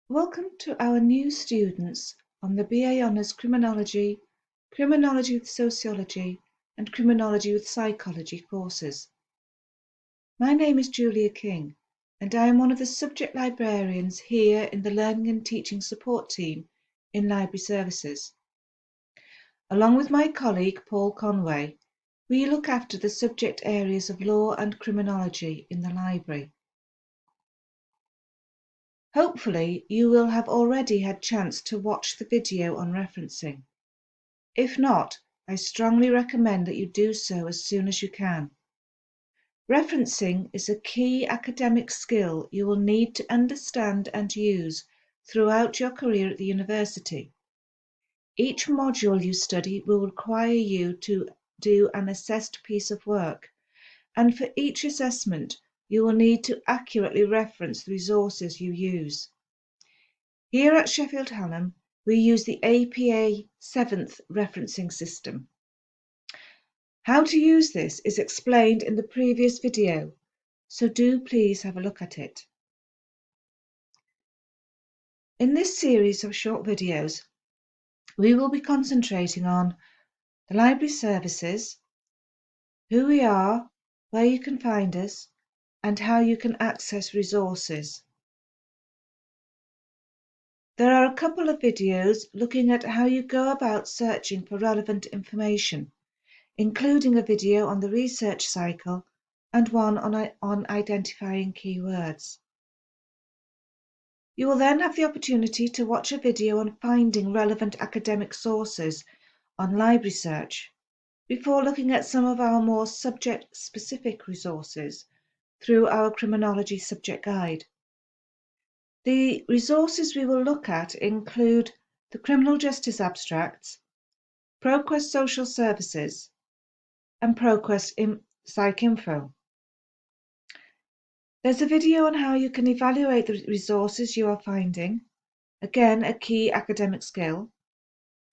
Welcome to our new students on the BA Hons Criminology, Criminology with Sociology and Criminology with Psychology courses. My name is Julia King and I am one of the subject librarians here in the Learning and Teaching Support Team in Library Services. Along with my colleague Paul Conway, we look after the subject areas of law and criminology in the library. Hopefully, you will have already had chance to watch the video on referencing. If not, I strongly recommend that you do so as soon as you can. Referencing is a key academic skill you will need to understand and use throughout your career at the university. Each module you study will require you to do an assessed piece of work, and for each assessment, you will need to accurately reference the resources you use. Here at Sheffield Hallam, we use the APA 7th referencing system. How to use this is explained in the previous video, so do please have a look at it. In this series of short videos, we will be concentrating on the library services, who we are, where you can find us, and how you can access resources. There are a couple of videos looking at how you go about searching for relevant information, including a video on the research cycle and one on identifying keywords. You will then have the opportunity to watch a video on finding relevant academic sources on library search, before looking at some of our more subject-specific resources through our criminology subject guide. The resources we will look at include the Criminal Justice Abstracts, ProQuest Social Services, and ProQuest PsycInfo. There's a video on how you can evaluate the resources you are finding, again a key academic skill,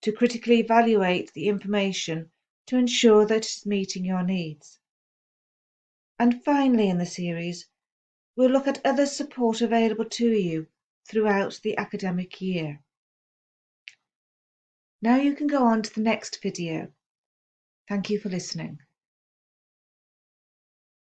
to critically evaluate the information to ensure that it's meeting your needs. And finally in the series, we'll look at other support available to you throughout the academic year. Now you can go on to the next video. Thank you for listening.